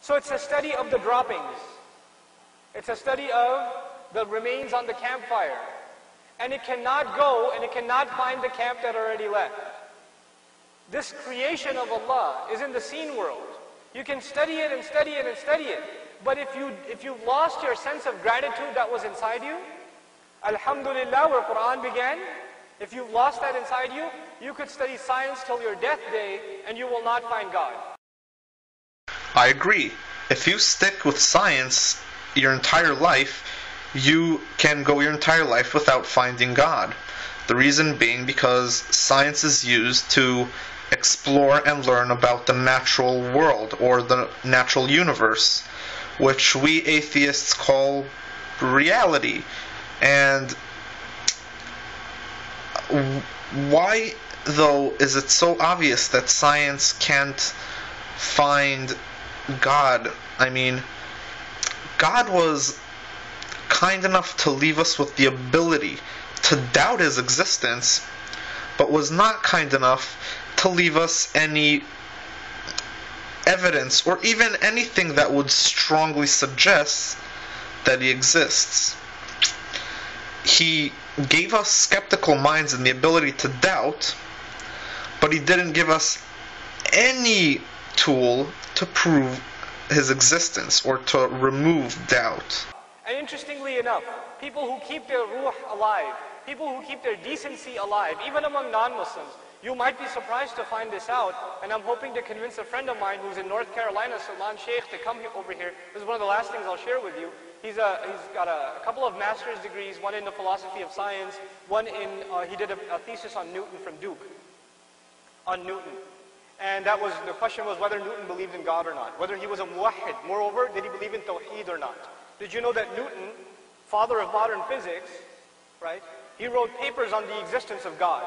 So it's a study of the droppings. It's a study of the remains on the campfire. And it cannot go and it cannot find the camp that already left. This creation of Allah is in the seen world. You can study it and study it and study it. But if you've lost your sense of gratitude that was inside you, Alhamdulillah, where Quran began, if you've lost that inside you, you could study science till your death day and you will not find God. I agree. If you stick with science your entire life, you can go your entire life without finding God. The reason being because science is used to explore and learn about the natural world or the natural universe, which we atheists call reality. And why, though, is it so obvious that science can't find God? I mean, God was kind enough to leave us with the ability to doubt His existence, but was not kind enough to leave us any evidence or even anything that would strongly suggest that He exists. He gave us skeptical minds and the ability to doubt, but He didn't give us any tool to prove His existence or to remove doubt. And interestingly enough, people who keep their ruh alive, people who keep their decency alive, even among non-Muslims, you might be surprised to find this out, and I'm hoping to convince a friend of mine who's in North Carolina, Salman Sheikh, to come over here. This is one of the last things I'll share with you. He's got a couple of master's degrees, one in the philosophy of science, one in, he did a thesis on Newton from Duke, on Newton. And that was, the question was whether Newton believed in God or not, whether he was a muwahhid. Moreover, did he believe in tawheed or not? Did you know that Newton, father of modern physics, right, he wrote papers on the existence of God.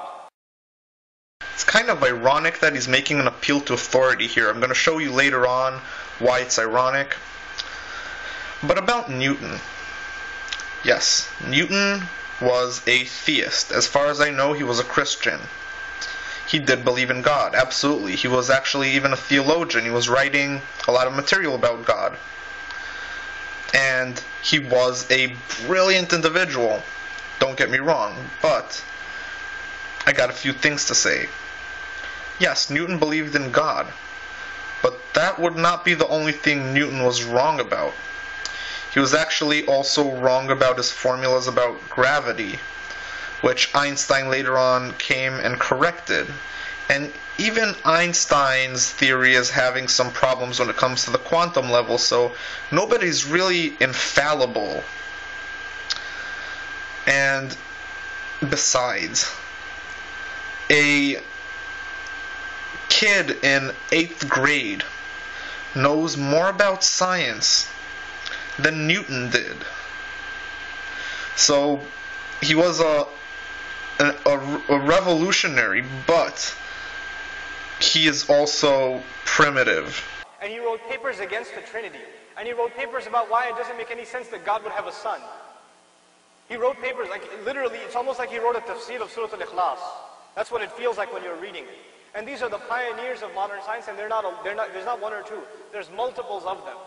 It's kind of ironic that he's making an appeal to authority here. I'm going to show you later on why it's ironic. But about Newton. Yes, Newton was a theist. As far as I know, he was a Christian. He did believe in God, absolutely. He was actually even a theologian. He was writing a lot of material about God. And he was a brilliant individual. Don't get me wrong, but I got a few things to say. Yes, Newton believed in God, but that would not be the only thing Newton was wrong about. He was actually also wrong about his formulas about gravity, which Einstein later on came and corrected. And even Einstein's theory is having some problems when it comes to the quantum level, so nobody's really infallible. And besides, a kid in 8th grade knows more about science than Newton did. So he was a revolutionary, but he is also primitive. And he wrote papers against the Trinity. And he wrote papers about why it doesn't make any sense that God would have a son. He wrote papers, like literally, it's almost like he wrote a tafsir of Surah Al-Ikhlas. That's what it feels like when you're reading it. And these are the pioneers of modern science, and there's not one or two. There's multiples of them.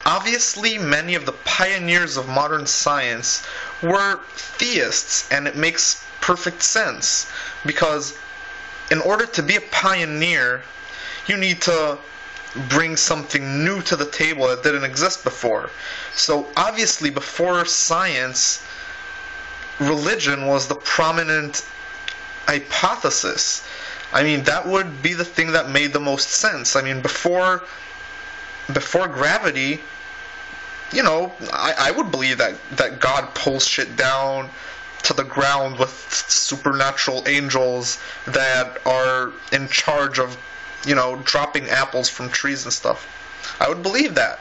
Obviously, many of the pioneers of modern science were theists, and it makes perfect sense. Because in order to be a pioneer, you need to bring something new to the table that didn't exist before. So obviously, before science, religion was the prominent hypothesis. I mean, that would be the thing that made the most sense. I mean, before gravity, you know, I would believe that God pulls shit down to the ground with supernatural angels that are in charge of, you know, dropping apples from trees and stuff. I would believe that.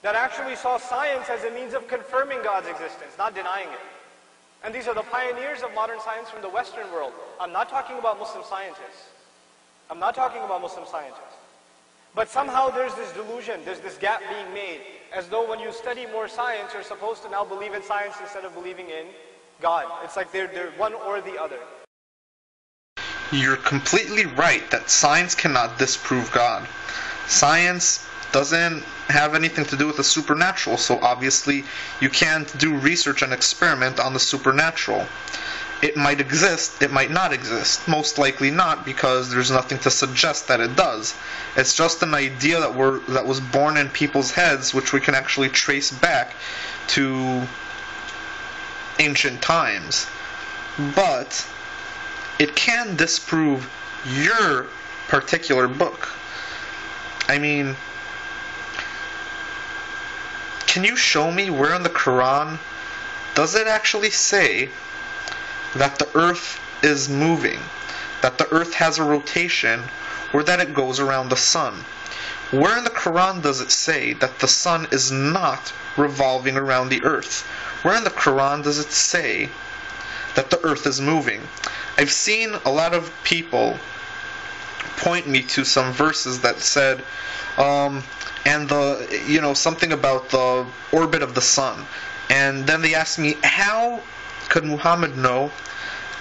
That actually saw science as a means of confirming God's existence, not denying it. And these are the pioneers of modern science from the Western world. I'm not talking about Muslim scientists. I'm not talking about Muslim scientists. But somehow there's this delusion, there's this gap being made, as though when you study more science, you're supposed to now believe in science instead of believing in God. It's like they're one or the other. You're completely right that science cannot disprove God. Science doesn't have anything to do with the supernatural, so obviously you can't do research and experiment on the supernatural. It might exist, it might not exist. Most likely not, because there's nothing to suggest that it does. It's just an idea that was born in people's heads, which we can actually trace back to ancient times. But it can disprove your particular book. I mean, can you show me where in the Quran does it actually say that the earth is moving, that the earth has a rotation, or that it goes around the sun? Where in the Quran does it say that the sun is not revolving around the earth? Where in the Quran does it say that the earth is moving? I've seen a lot of people point me to some verses that said, and something about the orbit of the sun. And then they asked me, how could Muhammad know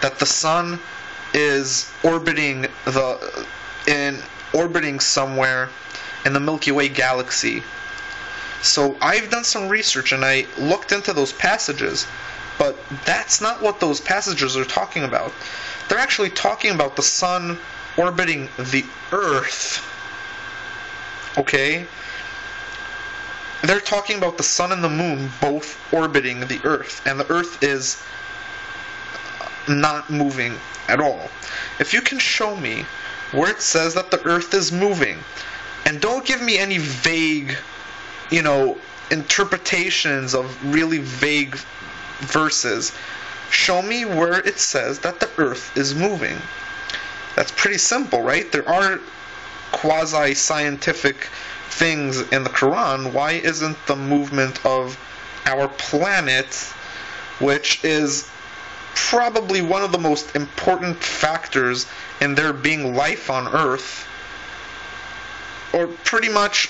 that the sun is orbiting somewhere in the Milky Way galaxy? So I've done some research and I looked into those passages, but that's not what those passages are talking about. They're actually talking about the sun orbiting the earth. Okay? They're talking about the sun and the moon both orbiting the earth, and the earth is not moving at all. If you can show me where it says that the earth is moving, and don't give me any vague, interpretations of really vague verses. Show me where it says that the earth is moving. That's pretty simple, right? There are quasi-scientific things in the Quran. Why isn't the movement of our planet, which is probably one of the most important factors in there being life on Earth, or pretty much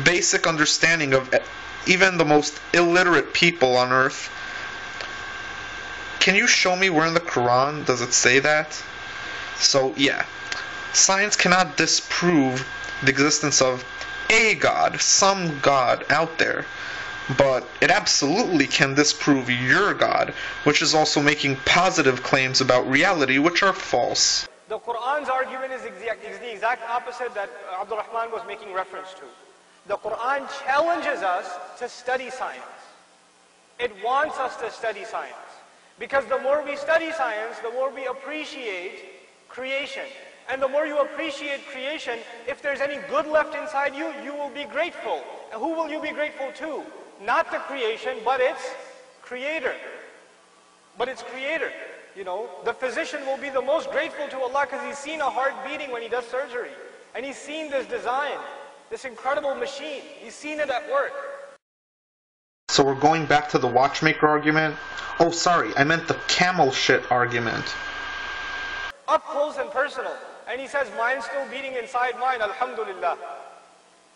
basic understanding of even the most illiterate people on Earth? Can you show me where in the Quran does it say that? So yeah, science cannot disprove the existence of a God, some God out there, but it absolutely can disprove your God, which is also making positive claims about reality which are false. The Quran's argument is the exact opposite that Abdul Rahman was making reference to. The Quran challenges us to study science. It wants us to study science. Because the more we study science, the more we appreciate creation. And the more you appreciate creation, if there's any good left inside you, you will be grateful. And who will you be grateful to? Not the creation, but its creator. But its creator. The physician will be the most grateful to Allah because he's seen a heart beating when he does surgery. And he's seen this design, this incredible machine. He's seen it at work. So we're going back to the watchmaker argument. Oh, sorry, I meant the camel shit argument. Up close and personal. And he says, mine's still beating inside mine, alhamdulillah.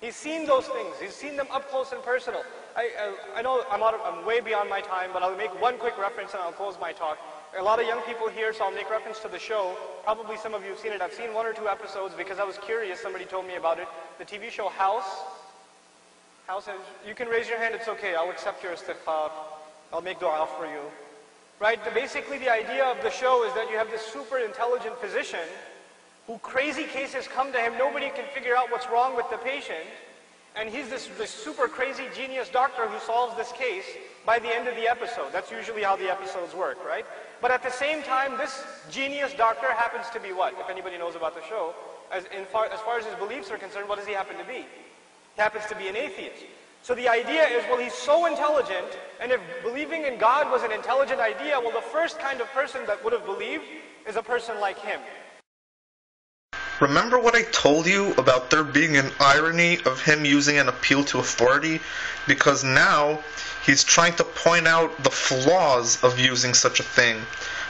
He's seen those things. He's seen them up close and personal. I know I'm way beyond my time, but I'll make one quick reference and I'll close my talk. A lot of young people here, so I'll make reference to the show. Probably some of you have seen it. I've seen 1 or 2 episodes because I was curious. Somebody told me about it. The TV show House. You can raise your hand, it's okay. I'll accept your istighfar. I'll make dua for you. Right? Basically, the idea of the show is that you have this super intelligent physician who crazy cases come to him. Nobody can figure out what's wrong with the patient. And he's this super crazy genius doctor who solves this case by the end of the episode. That's usually how the episodes work, right? But at the same time, this genius doctor happens to be what? If anybody knows about the show, as far as his beliefs are concerned, what does he happen to be? He happens to be an atheist. So the idea is, well, he's so intelligent, and if believing in God was an intelligent idea, well, the first kind of person that would have believed is a person like him. Remember what I told you about there being an irony of him using an appeal to authority? Because now he's trying to point out the flaws of using such a thing.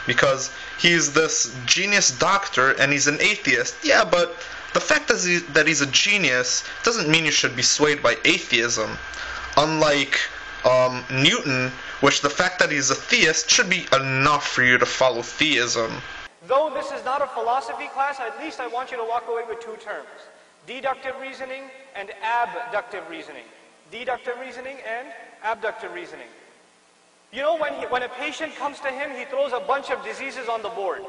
Because he's this genius doctor and he's an atheist. Yeah, but the fact that he's a genius doesn't mean you should be swayed by atheism. Unlike Newton, which the fact that he's a theist should be enough for you to follow theism. Though this is not a philosophy class, at least I want you to walk away with 2 terms. Deductive reasoning and abductive reasoning. Deductive reasoning and abductive reasoning. You know, when a patient comes to him, he throws a bunch of diseases on the board.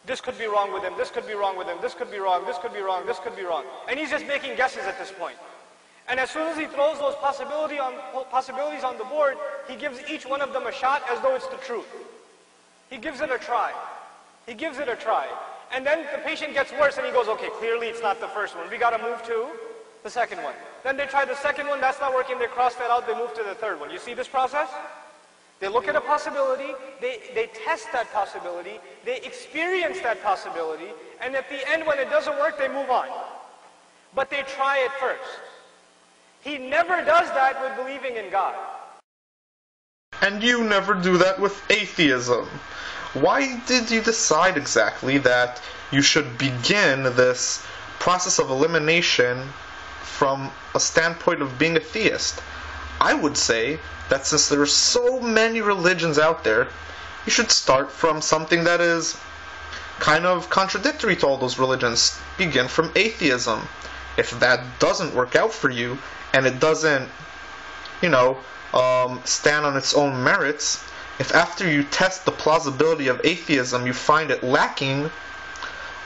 This could be wrong with him, this could be wrong with him, this could be wrong, this could be wrong, this could be wrong. And he's just making guesses at this point. And as soon as he throws those possibilities on the board, he gives each one of them a shot as though it's the truth. He gives it a try. He gives it a try. And then the patient gets worse and he goes, okay, clearly it's not the first one. We got to move to the second one. Then they try the second one, that's not working, they cross that out, they move to the third one. You see this process? They look at a possibility, they test that possibility, they experience that possibility, and at the end when it doesn't work, they move on. But they try it first. He never does that with believing in God. And you never do that with atheism. Why did you decide exactly that you should begin this process of elimination from a standpoint of being a theist? I would say that since there are so many religions out there, you should start from something that is kind of contradictory to all those religions. Begin from atheism. If that doesn't work out for you, and it doesn't, stand on its own merits, if after you test the plausibility of atheism you find it lacking,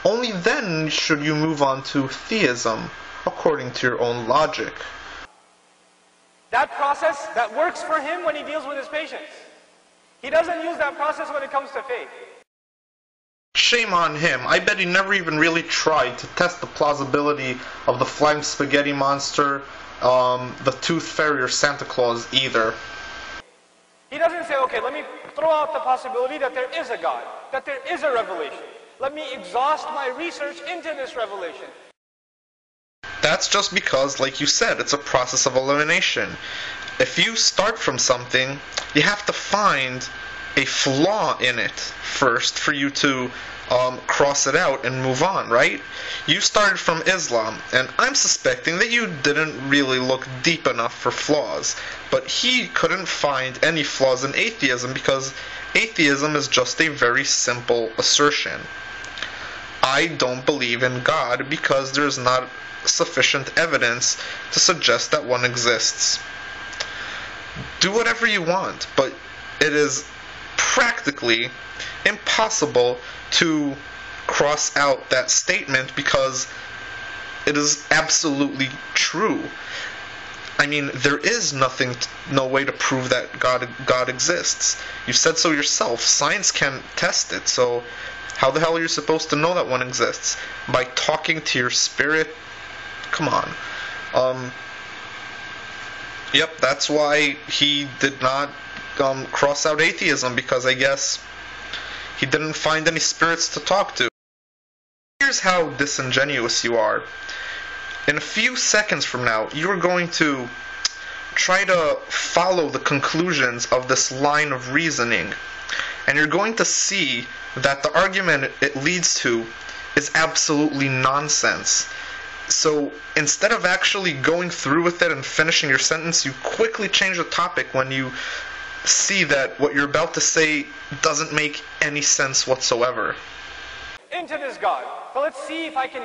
only then should you move on to theism, according to your own logic. That process, that works for him when he deals with his patients. He doesn't use that process when it comes to faith. Shame on him. I bet he never even really tried to test the plausibility of the flying spaghetti monster, the tooth fairy, or Santa Claus either. He doesn't say, okay, let me throw out the possibility that there is a God, that there is a revelation. Let me exhaust my research into this revelation. That's just because, like you said, it's a process of elimination. If you start from something, you have to find a flaw in it first for you to cross it out and move on, right? You started from Islam, and I'm suspecting that you didn't really look deep enough for flaws. But he couldn't find any flaws in atheism because atheism is just a very simple assertion. I don't believe in God because there's not sufficient evidence to suggest that one exists. Do whatever you want, but it is practically impossible to cross out that statement because it is absolutely true. I mean, there is no way to prove that God exists. You said so yourself. Science can't test it, so how the hell are you supposed to know that one exists? By talking to your spirit? Come on. Yep, that's why he did not cross out atheism, because I guess he didn't find any spirits to talk to. Here's how disingenuous you are. In a few seconds from now, you're going to try to follow the conclusions of this line of reasoning, and you're going to see that the argument it leads to is absolutely nonsense. So instead of actually going through with it and finishing your sentence, you quickly change the topic when you see that what you're about to say doesn't make any sense whatsoever. Into this God. So let's see if I can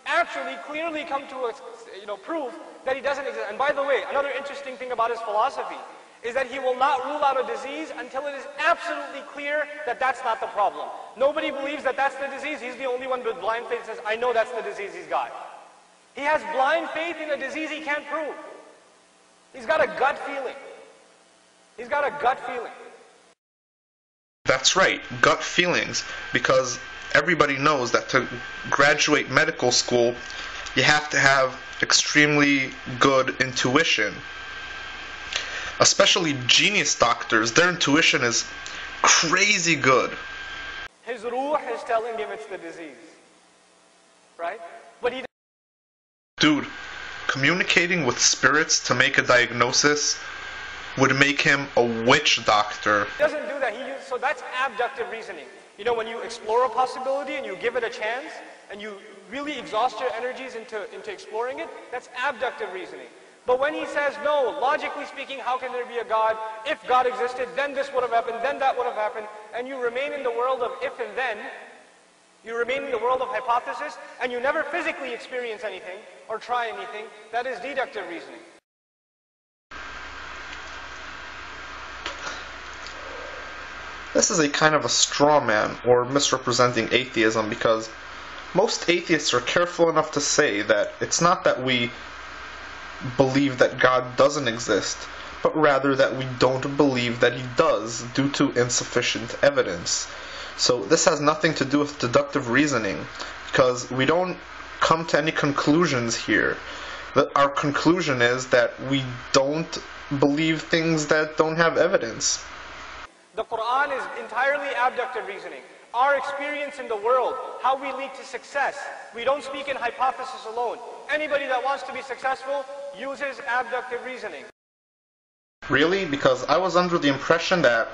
actually clearly come to a proof that he doesn't exist. And by the way, another interesting thing about his philosophy is that he will not rule out a disease until it is absolutely clear that that's not the problem. Nobody believes that that's the disease. He's the only one with blind faith that says, I know that's the disease he's got. He has blind faith in a disease he can't prove. He's got a gut feeling. He's got a gut feeling. That's right, gut feelings, because everybody knows that to graduate medical school, you have to have extremely good intuition. Especially genius doctors, their intuition is crazy good. His ruh is telling him it's the disease. Right? But he Dude, communicating with spirits to make a diagnosis would make him a witch doctor. doesn't do that. So that's abductive reasoning. You know, when you explore a possibility and you give it a chance, and you really exhaust your energies into exploring it, that's abductive reasoning. But when he says, no, logically speaking, how can there be a God? If God existed, then this would have happened, then that would have happened, and you remain in the world of if and then, You remain in the world of hypothesis and you never physically experience anything or try anything. That is deductive reasoning. This is a kind of a straw man or misrepresenting atheism, because most atheists are careful enough to say that it's not that we believe that God doesn't exist, but rather that we don't believe that he does due to insufficient evidence. So this has nothing to do with deductive reasoning, because we don't come to any conclusions here. Our conclusion is that we don't believe things that don't have evidence. The Quran is entirely abductive reasoning. Our experience in the world, how we lead to success. We don't speak in hypothesis alone. Anybody that wants to be successful uses abductive reasoning. Really? Because I was under the impression that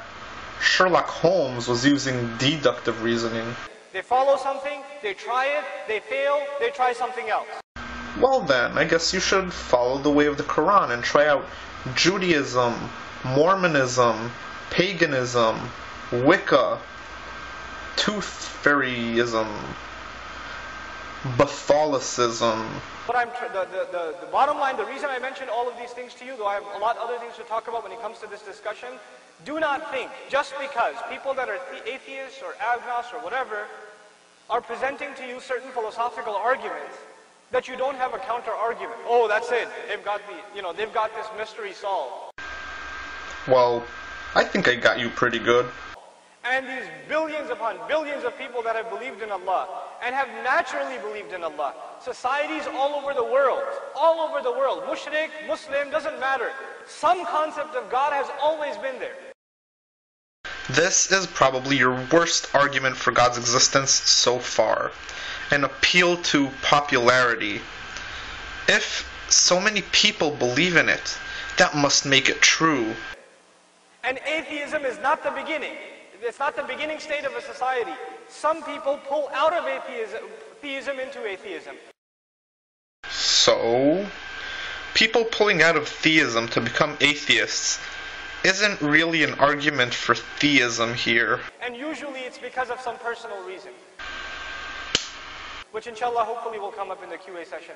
Sherlock Holmes was using deductive reasoning. They follow something, they try it, they fail, they try something else. Well then, I guess you should follow the way of the Quran and try out Judaism, Mormonism, paganism, Wicca, tooth fairyism, Catholicism. But the bottom line, the reason I mentioned all of these things to you, though I have a lot of other things to talk about when it comes to this discussion, do not think just because people that are atheists or agnostics or whatever are presenting to you certain philosophical arguments that you don't have a counter argument. Oh, that's it. They've got this mystery solved. Well, I think I got you pretty good. And these billions upon billions of people that have believed in Allah and have naturally believed in Allah. Societies all over the world, mushrik, Muslim, doesn't matter. Some concept of God has always been there. This is probably your worst argument for God's existence so far. An appeal to popularity. If so many people believe in it, that must make it true. And atheism is not the beginning. It's not the beginning state of a society. Some people pull out of theism into atheism. So, people pulling out of theism to become atheists isn't really an argument for theism here. And usually it's because of some personal reason, which inshallah hopefully will come up in the QA session.